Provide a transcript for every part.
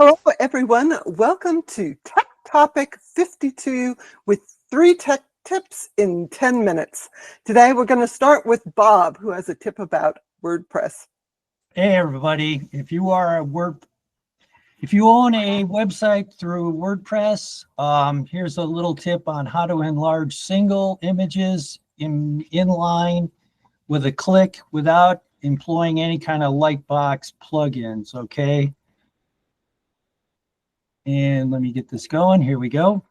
Hello, everyone. Welcome to Tech Topic 52 with 3 tech tips in 10 minutes. Today, we're going to start with Bob, who has a tip about WordPress. Hey, everybody. If you own a website through WordPress, here's a little tip on how to enlarge single images inline with a click without employing any kind of lightbox plugins, okay? And let me get this going. Here we go.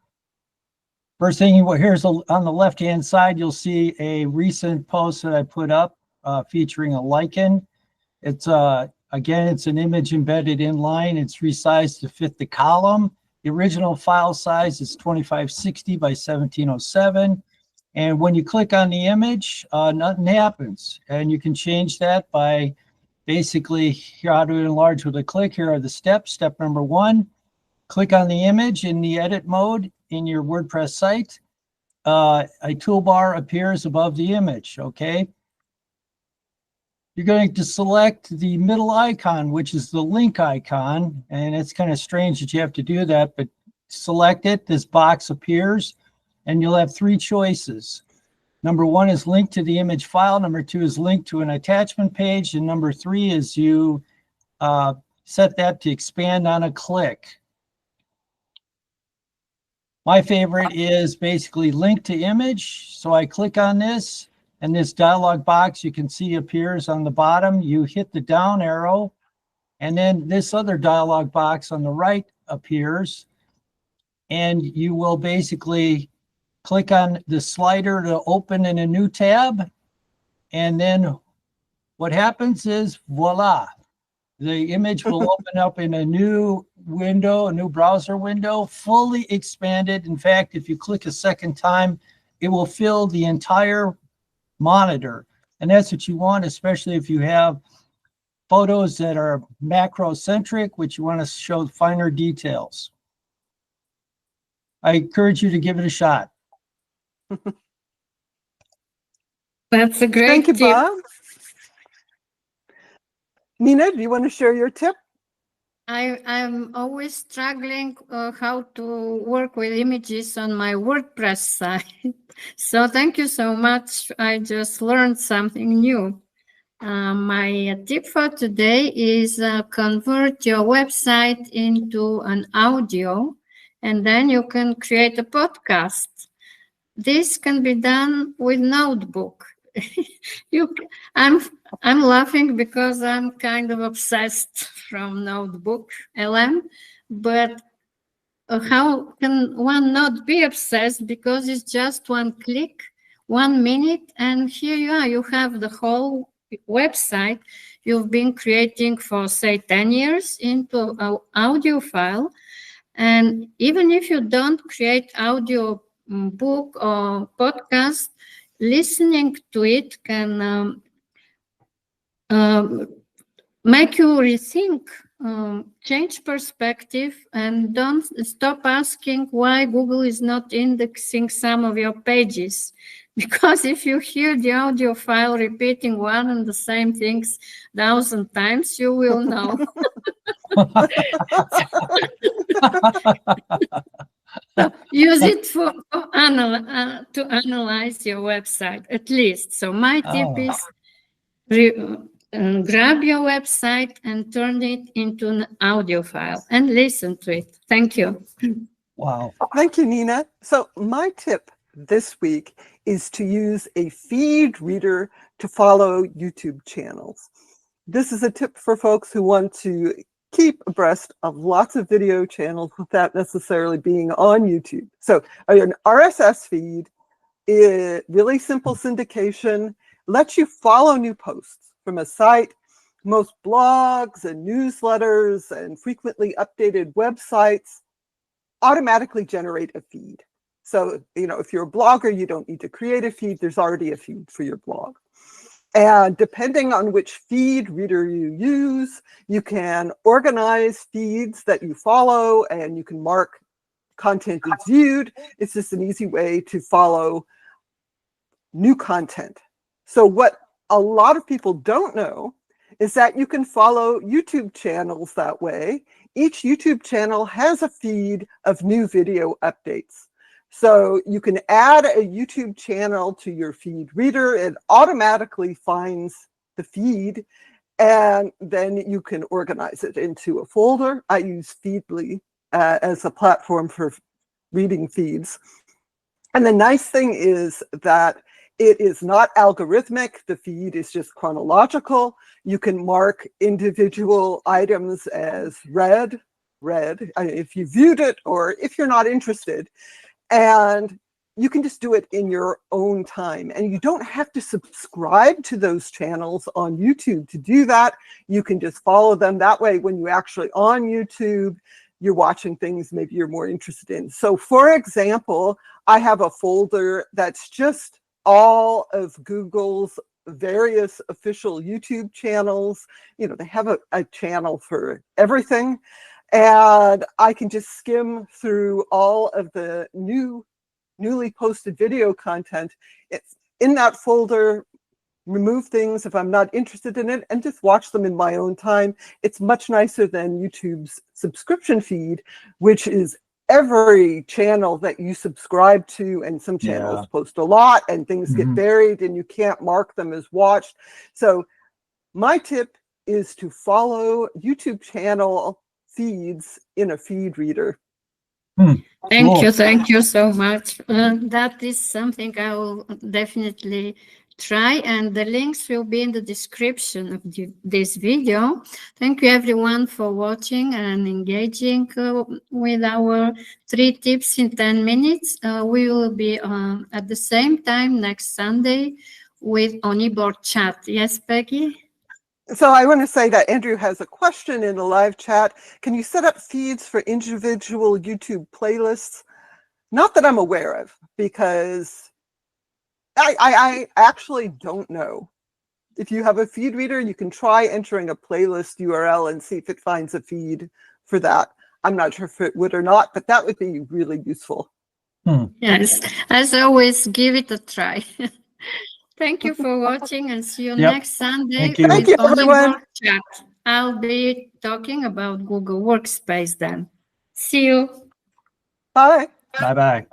First thing, here's on the left-hand side, you'll see a recent post that I put up featuring a lichen. It's again, it's an image embedded inline. It's resized to fit the column. The original file size is 2560 by 1707. And when you click on the image, nothing happens. And you can change that by basically how to enlarge with a click. Here are the steps. Step number 1. Click on the image in the edit mode in your WordPress site. A toolbar appears above the image, okay? You're going to select the middle icon, which is the link icon, and it's kind of strange that you have to do that, but select it. This box appears, and you'll have 3 choices. Number 1 is link to the image file. Number 2 is link to an attachment page, and number 3 is you set that to expand on a click. My favorite is basically link to image. So I click on this, and this dialog box you can see appears on the bottom. You hit the down arrow, and then this other dialog box on the right appears. And you will basically click on the slider to open in a new tab. And then what happens is, voila, the image will open up in a new window, a new browser window, fully expanded. In fact, if you click a second time, it will fill the entire monitor. And that's what you want, especially if you have photos that are macro-centric, which you want to show finer details. I encourage you to give it a shot. That's a great Thank you, tip. Bob. Nina, do you want to share your tip? I'm always struggling how to work with images on my WordPress site. So thank you so much. I just learned something new. My tip for today is convert your website into an audio, and then you can create a podcast. This can be done with Notebook. I'm laughing because I'm kind of obsessed from NotebookLM, but how can one not be obsessed? Because it's just one click, 1 minute, and here you are. You have the whole website you've been creating for, say, 10 years into an audio file. And even if you don't create audio book or podcast, listening to it can make you rethink, change perspective, and don't stop asking why Google is not indexing some of your pages. Because if you hear the audio file repeating one and the same things 1,000 times, you will know. So use it to analyze your website, at least. So my tip is grab your website and turn it into an audio file and listen to it. Thank you. Wow. Thank you, Nina. So my tip this week is to use a feed reader to follow YouTube channels. This is a tip for folks who want to keep abreast of lots of video channels without necessarily being on YouTube. So an RSS feed is really simple syndication, lets you follow new posts from a site. Most blogs and newsletters and frequently updated websites automatically generate a feed. So, if you're a blogger, you don't need to create a feed. There's already a feed for your blog. And depending on which feed reader you use, you can organize feeds that you follow, and you can mark content as viewed. It's just an easy way to follow new content. So what a lot of people don't know is that you can follow YouTube channels that way, each YouTube channel has a feed of new video updates. So you can add a YouTube channel to your feed reader. It automatically finds the feed, and then you can organize it into a folder. I use Feedly as a platform for reading feeds. And the nice thing is that it is not algorithmic. The feed is just chronological. You can mark individual items as read if you viewed it or if you're not interested. And you can just do it in your own time. And you don't have to subscribe to those channels on YouTube to do that. You can just follow them. That way, when you're actually on YouTube, you're watching things maybe you're more interested in. So for example, I have a folder that's just all of Google's various official YouTube channels. You know, they have a channel for everything. And I can just skim through all of the newly posted video content. It's in that folder, remove things if I'm not interested in it, and just watch them in my own time. It's much nicer than YouTube's subscription feed, which is every channel that you subscribe to, and some channels post a lot and things get buried and you can't mark them as watched. So my tip is to follow YouTube channel feeds in a feed reader. Thank you so much. That is something I will definitely try, and the links will be in the description of this video. Thank you everyone for watching and engaging with our 3 tips in 10 minutes. We will be at the same time next Sunday with OnEBoard chat. Yes, Peggy? So I want to say that Andrew has a question in the live chat. Can you set up feeds for individual YouTube playlists? Not that I'm aware of, because I actually don't know. If you have a feed reader, you can try entering a playlist URL and see if it finds a feed for that. I'm not sure if it would or not, but that would be really useful. Yes, as always, give it a try. Thank you for watching, and see you next Sunday Thank you, everyone. Chat. I'll be talking about Google Workspace then. See you. Bye. Bye-bye.